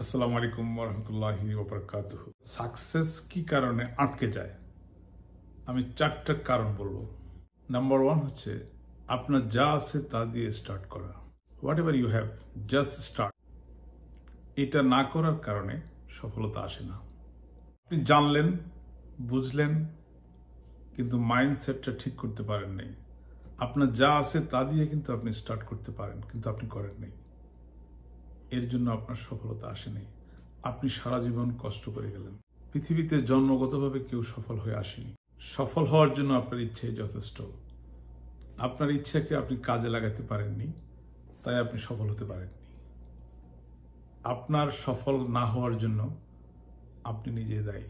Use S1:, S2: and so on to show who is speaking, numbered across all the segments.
S1: আসসালামু আলাইকুম ওরহমতুল্লাহি ওবরাকাতুহু। সাকসেস কি কারণে আটকে যায়? আমি চারটা কারণ বলবো। নাম্বার ওয়ান হচ্ছে আপনার যা আছে তা দিয়ে স্টার্ট করা। Whatever you have, just start. এটা না করার কারণে সফলতা আসে না। আপনি জানলেন, বুঝলেন, কিন্তু মাইন্ডসেটটা ঠিক করতে পারেন নাই। আপনার যা আছে তা দিয়ে কিন্তু আপনি স্টার্ট করতে পারেন, কিন্তু আপনি করেন নাই। এর জন্য আপনার সফলতা আসেনি। আপনি সারা জীবন কষ্ট করে গেলেন। পৃথিবীতে জন্মগতভাবে কেউ সফল হয়ে আসেনি। সফল হওয়ার জন্য আপনার ইচ্ছাই যথেষ্ট। আপনার ইচ্ছাকে আপনি কাজে লাগাতে পারেননি, তাই আপনি সফল হতে পারেননি। আপনার সফল না হওয়ার জন্য আপনি নিজে দায়ী।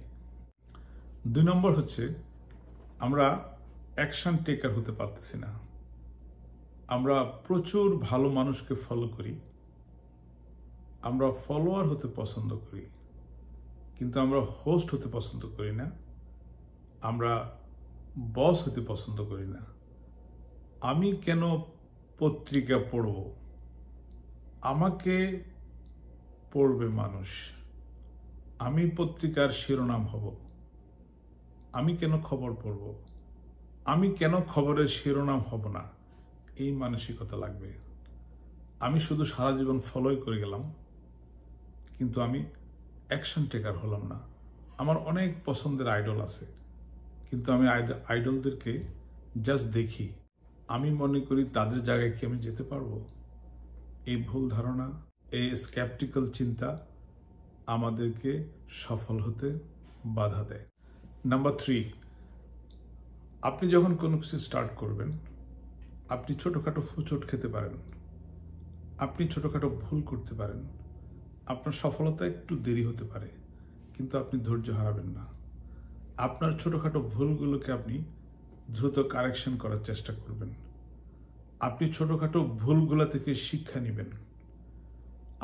S1: 2 নম্বর হচ্ছে আমরা অ্যাকশন টেকার হতে পারতেছি না। আমরা প্রচুর ভালো মানুষকে ফলো করি, আমরা ফলোয়ার হতে পছন্দ করি, কিন্তু আমরা হোস্ট হতে পছন্দ করি না, আমরা বস হতে পছন্দ করি না। আমি কেন পত্রিকা পড়ব? আমাকে পড়বে মানুষ। আমি পত্রিকার শিরোনাম হব। আমি কেন খবর পড়ব? আমি কেন খবরের শিরোনাম হব না? এই মানসিকতা লাগবে। আমি শুধু সারা জীবন ফলোই করে গেলাম, কিন্তু আমি অ্যাকশন টেকার হলাম না। আমার অনেক পছন্দের আইডল আছে, কিন্তু আমি আইডলদেরকে জাস্ট দেখি। আমি মনে করি তাদের জায়গায় কি আমি যেতে পারবো? এই ভুল ধারণা, এই স্ক্যাপটিক্যাল চিন্তা আমাদেরকে সফল হতে বাধা দেয়। নাম্বার 3, আপনি যখন কোনো কিছু স্টার্ট করবেন, আপনি ছোটোখাটো ফুচট খেতে পারেন, আপনি ছোটোখাটো ভুল করতে পারেন, আপনার সফলতা একটু দেরি হতে পারে, কিন্তু আপনি ধৈর্য হারাবেন না। আপনার ছোটোখাটো ভুলগুলোকে আপনি দ্রুত কারেকশন করার চেষ্টা করবেন। আপনি ছোটোখাটো ভুলগুলা থেকে শিক্ষা নেবেন।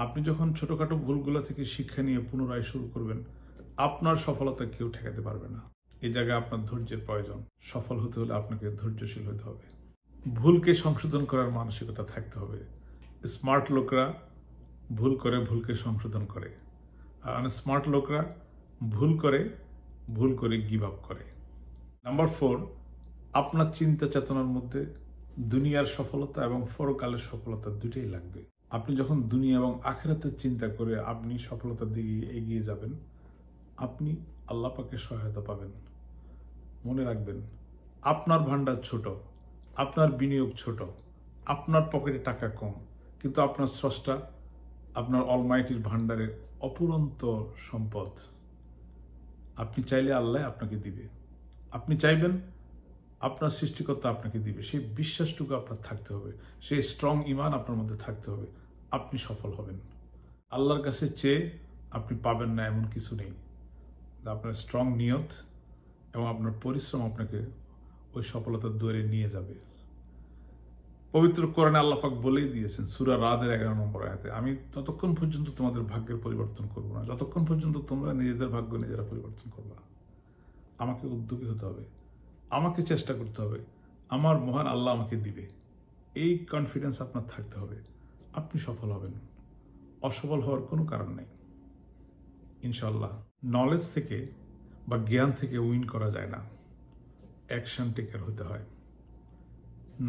S1: আপনি যখন ছোটোখাটো ভুলগুলা থেকে শিক্ষা নিয়ে পুনরায় শুরু করবেন, আপনার সফলতা কেউ ঠেকাতে পারবে না। এই জায়গায় আপনার ধৈর্যের প্রয়োজন। সফল হতে হলে আপনাকে ধৈর্যশীল হতে হবে। ভুলকে সংশোধন করার মানসিকতা থাকতে হবে। স্মার্ট লোকরা ভুল করে ভুলকে সংশোধন করে, আর আনস্মার্ট লোকরা ভুল করে গিভ আপ করে। নাম্বার 4, আপনার চিন্তা চেতনার মধ্যে দুনিয়ার সফলতা এবং পরকালের সফলতা দুটোই লাগবে। আপনি যখন দুনিয়া এবং আখিরাতের চিন্তা করে আপনি সফলতার দিকে এগিয়ে যাবেন, আপনি আল্লাহ পাকের সহায়তা পাবেন। মনে রাখবেন, আপনার ভান্ডার ছোট, আপনার বিনিয়োগ ছোট, আপনার পকেটে টাকা কম, কিন্তু আপনার স্রষ্টা, আপনার অলমাইটির ভান্ডারের অপুরন্ত সম্পদ। আপনি চাইলে আল্লাহ আপনাকে দিবে। আপনি চাইবেন, আপনার সৃষ্টিকর্তা আপনাকে দিবে। সেই বিশ্বাসটুকু আপনার থাকতে হবে, সেই স্ট্রং ইমান আপনার মধ্যে থাকতে হবে। আপনি সফল হবেন। আল্লাহর কাছে চেয়ে আপনি পাবেন না এমন কিছু নেই। আপনার স্ট্রং নিয়ত এবং আপনার পরিশ্রম আপনাকে ওই সফলতার দুয়ারে নিয়ে যাবে। পবিত্র কোরআনে আল্লাহ পাক বলেই দিয়েছেন সূরা রাদের 11 নম্বর আয়াতে, আমি ততক্ষণ পর্যন্ত তোমাদের ভাগ্যের পরিবর্তন করব না যতক্ষণ পর্যন্ত তোমরা নিজেদের ভাগ্য নিজেরা পরিবর্তন করবা। আমাকে উদ্যোগী হতে হবে, আমাকে চেষ্টা করতে হবে, আমার মহান আল্লাহ আমাকে দিবে। এই কনফিডেন্স আপনার থাকতে হবে। আপনি সফল হবেন। অসফল হওয়ার কোনো কারণ নেই ইনশাল্লাহ। নলেজ থেকে বা জ্ঞান থেকে উইন করা যায় না, অ্যাকশন টেকার হতে হয়।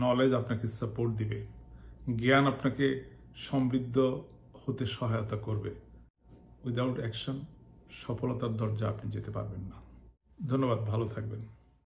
S1: নলেজ আপনাকে সাপোর্ট দিবে, জ্ঞান আপনাকে সমৃদ্ধ হতে সহায়তা করবে। উইদাউট অ্যাকশন সফলতার দরজা আপনি যেতে পারবেন না। ধন্যবাদ, ভালো থাকবেন।